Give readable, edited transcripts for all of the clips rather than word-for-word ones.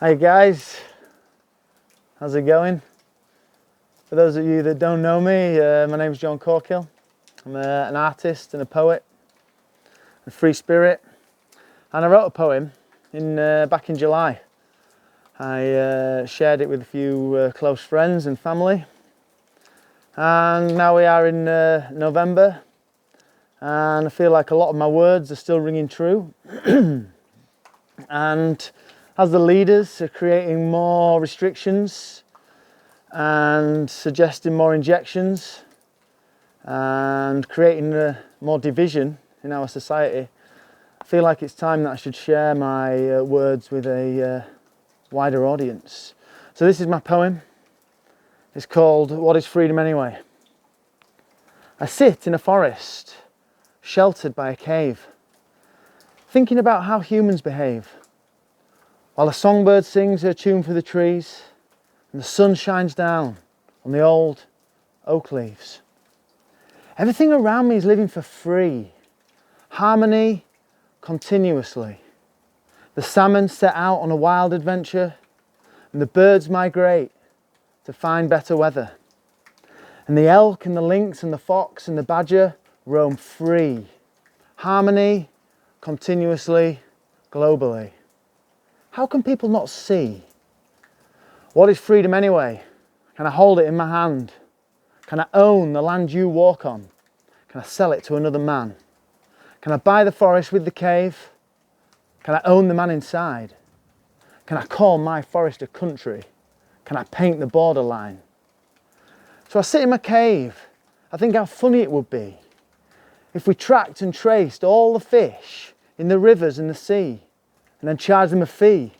Hey guys, how's it going? For those of you that don't know me, my name's John Corkill. I'm an artist and a poet, a free spirit, and I wrote a poem back in July. I shared it with a few close friends and family, and now we are in November, and I feel like a lot of my words are still ringing true. And as the leaders are creating more restrictions and suggesting more injections and creating more division in our society, I feel like it's time that I should share my words with a wider audience. So this is my poem. It's called What is Freedom Anyway? I sit in a forest, sheltered by a cave, thinking about how humans behave, while a songbird sings her tune for the trees and the sun shines down on the old oak leaves. Everything around me is living for free, harmony continuously. The salmon set out on a wild adventure, and the birds migrate to find better weather. And the elk and the lynx and the fox and the badger roam free, harmony continuously, globally. How can people not see? What is freedom anyway? Can I hold it in my hand? Can I own the land you walk on? Can I sell it to another man? Can I buy the forest with the cave? Can I own the man inside? Can I call my forest a country? Can I paint the borderline? So I sit in my cave. I think how funny it would be if we tracked and traced all the fish in the rivers and the sea and then charge them a fee.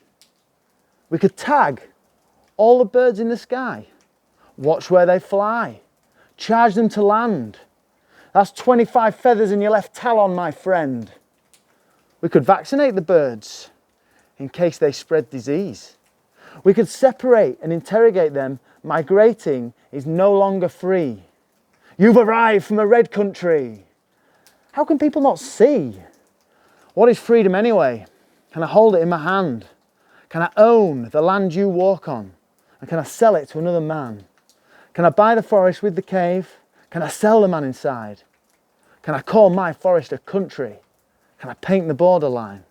We could tag all the birds in the sky, watch where they fly, charge them to land. That's 25 feathers in your left talon, my friend. We could vaccinate the birds in case they spread disease. We could separate and interrogate them. Migrating is no longer free. You've arrived from a red country. How can people not see? What is freedom anyway? Can I hold it in my hand? Can I own the land you walk on? And can I sell it to another man? Can I buy the forest with the cave? Can I sell the man inside? Can I call my forest a country? Can I paint the borderline?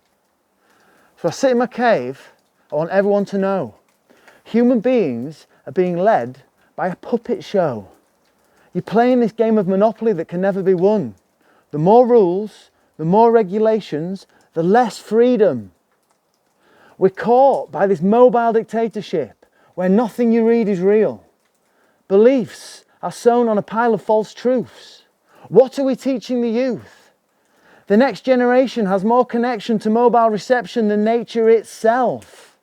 So I sit in my cave. I want everyone to know human beings are being led by a puppet show. You're playing this game of Monopoly that can never be won. The more rules, the more regulations, the less freedom. We're caught by this mobile dictatorship where nothing you read is real. Beliefs are sown on a pile of false truths. What are we teaching the youth? The next generation has more connection to mobile reception than nature itself.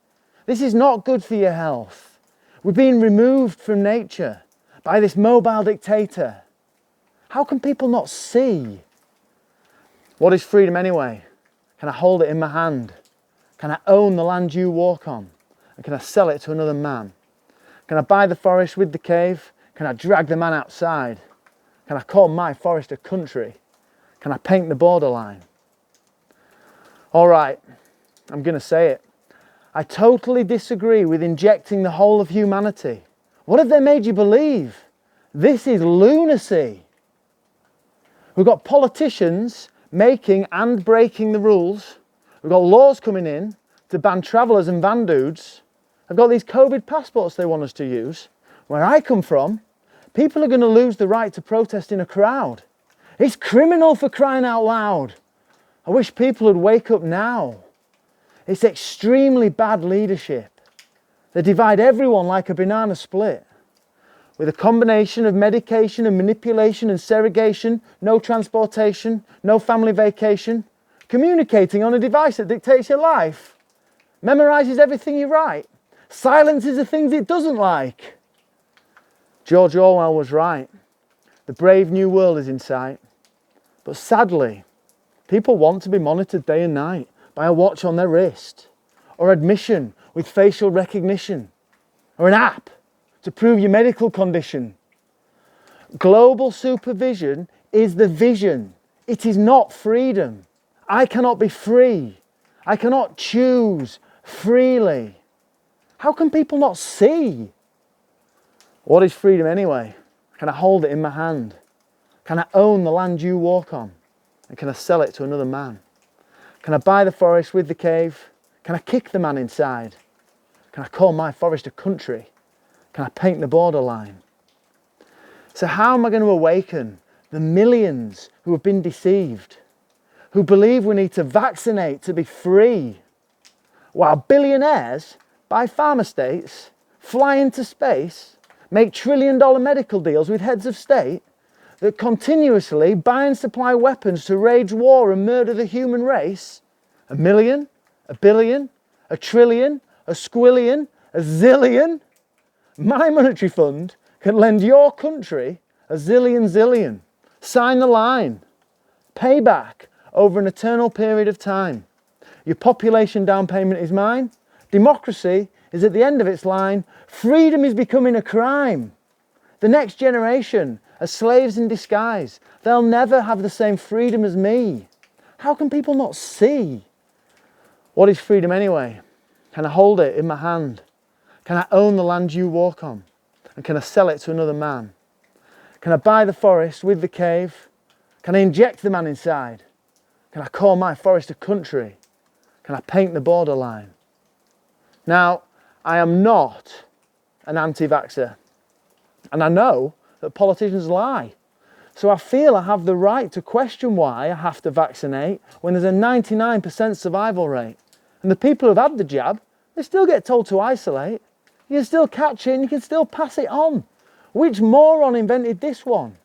This is not good for your health. We're being removed from nature by this mobile dictator. How can people not see? What is freedom anyway? Can I hold it in my hand? Can I own the land you walk on? And can I sell it to another man? Can I buy the forest with the cave? Can I drag the man outside? Can I call my forest a country? Can I paint the borderline? All right, I'm going to say it. I totally disagree with injecting the whole of humanity. What have they made you believe? This is lunacy. We've got politicians making and breaking the rules. We've got laws coming in to ban travellers and van dudes. I've got these COVID passports they want us to use. Where I come from, people are going to lose the right to protest in a crowd. It's criminal, for crying out loud. I wish people would wake up now. It's extremely bad leadership. They divide everyone like a banana split. With a combination of medication and manipulation and segregation, no transportation, no family vacation, communicating on a device that dictates your life, memorises everything you write, silences the things it doesn't like. George Orwell was right. The brave new world is in sight. But sadly, people want to be monitored day and night by a watch on their wrist, or admission with facial recognition, or an app to prove your medical condition. Global supervision is the vision. It is not freedom. I cannot be free. I cannot choose freely. How can people not see? What is freedom anyway? Can I hold it in my hand? Can I own the land you walk on? And can I sell it to another man? Can I buy the forest with the cave? Can I kick the man inside? Can I call my forest a country? Can I paint the borderline? So how am I going to awaken the millions who have been deceived, who believe we need to vaccinate to be free, while billionaires buy farm estates, fly into space, make $1 trillion medical deals with heads of state that continuously buy and supply weapons to wage war and murder the human race? 1 million, 1 billion, 1 trillion, a squillion, a zillion. My monetary fund can lend your country a zillion. Sign the line. Pay back over an eternal period of time. Your population down payment is mine. Democracy is at the end of its line. Freedom is becoming a crime. The next generation are slaves in disguise. They'll never have the same freedom as me. How can people not see? What is freedom anyway? Can I hold it in my hand? Can I own the land you walk on? And can I sell it to another man? Can I buy the forest with the cave? Can I inject the man inside? Can I call my forest a country? Can I paint the borderline? Now, I am not an anti-vaxxer, and I know that politicians lie. So I feel I have the right to question why I have to vaccinate when there's a 99% survival rate. And the people who've had the jab, they still get told to isolate. You can still catch it and you can still pass it on. Which moron invented this one?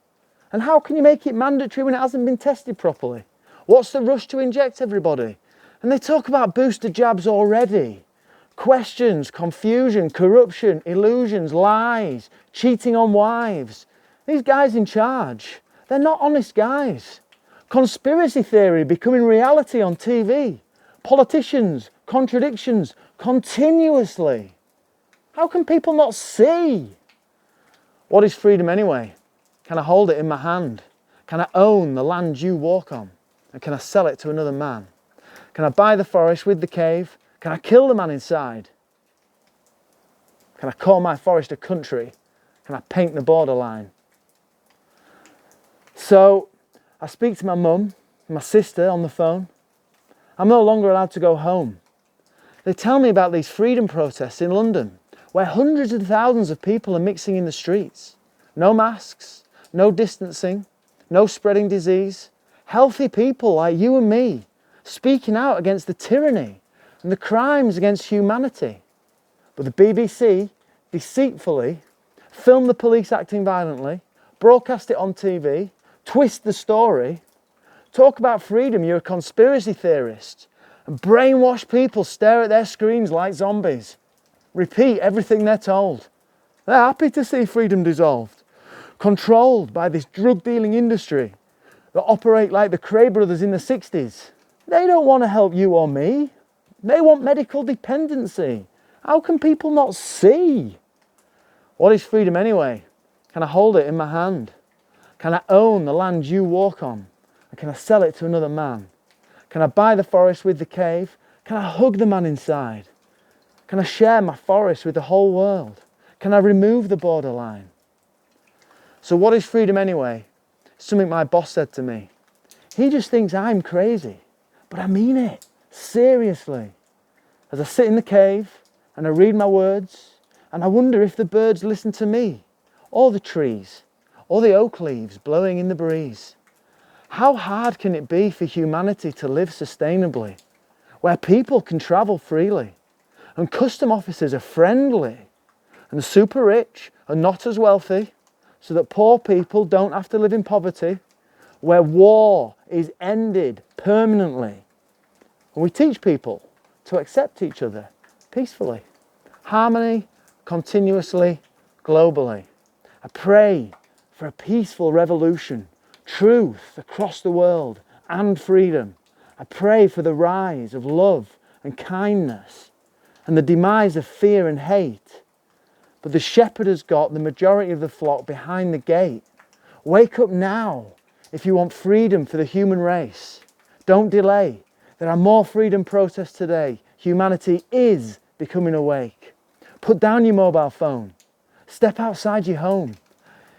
And how can you make it mandatory when it hasn't been tested properly? What's the rush to inject everybody? And they talk about booster jabs already. Questions, confusion, corruption, illusions, lies, cheating on wives. These guys in charge, they're not honest guys. Conspiracy theory becoming reality on TV. Politicians, contradictions, continuously. How can people not see? What is freedom anyway? Can I hold it in my hand? Can I own the land you walk on? And can I sell it to another man? Can I buy the forest with the cave? Can I kill the man inside? Can I call my forest a country? Can I paint the borderline? So I speak to my mum, my sister on the phone. I'm no longer allowed to go home. They tell me about these freedom protests in London, where hundreds of thousands of people are mixing in the streets. No masks, no distancing, no spreading disease. Healthy people like you and me, speaking out against the tyranny and the crimes against humanity. But the BBC deceitfully filmed the police acting violently, broadcast it on TV, twist the story, talk about freedom, you're a conspiracy theorist, and brainwash people stare at their screens like zombies. Repeat everything they're told. They're happy to see freedom dissolved, controlled by this drug-dealing industry that operate like the Cray brothers in the 60s. They don't want to help you or me. They want medical dependency. How can people not see? What is freedom anyway? Can I hold it in my hand? Can I own the land you walk on? And can I sell it to another man? Can I buy the forest with the cave? Can I hug the man inside? Can I share my forest with the whole world? Can I remove the borderline? So what is freedom anyway? Something my boss said to me. He just thinks I'm crazy, but I mean it, seriously. As I sit in the cave and I read my words and I wonder if the birds listen to me, or the trees, or the oak leaves blowing in the breeze. How hard can it be for humanity to live sustainably, where people can travel freely, and custom officers are friendly, and the super rich are not as wealthy, so that poor people don't have to live in poverty, where war is ended permanently. And we teach people to accept each other peacefully. Harmony, continuously, globally. I pray for a peaceful revolution, truth across the world, and freedom. I pray for the rise of love and kindness, and the demise of fear and hate. But the shepherd has got the majority of the flock behind the gate. Wake up now if you want freedom for the human race. Don't delay. There are more freedom protests today. Humanity is becoming awake. Put down your mobile phone. Step outside your home.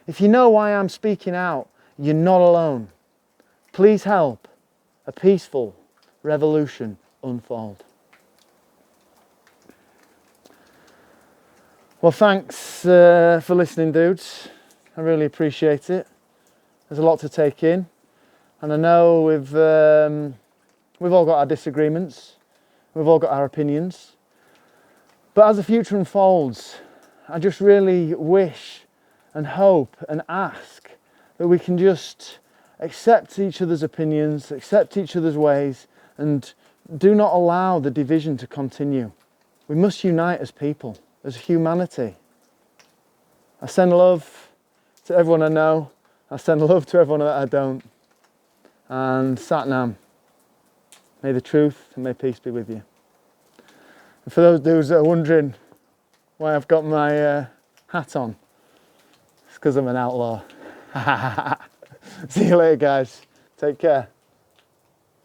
If you know why I'm speaking out, you're not alone. Please help a peaceful revolution unfold. Well, thanks for listening, dudes. I really appreciate it. There's a lot to take in, and I know we've all got our disagreements, we've all got our opinions, but as the future unfolds, I just really wish and hope and ask that we can just accept each other's opinions, accept each other's ways, and do not allow the division to continue. We must unite as people, as humanity. I send love to everyone I know. I send love to everyone that I don't. And Satnam, may the truth and may peace be with you. And for those dudes that are wondering why I've got my hat on, it's because I'm an outlaw. See you later, guys. Take care.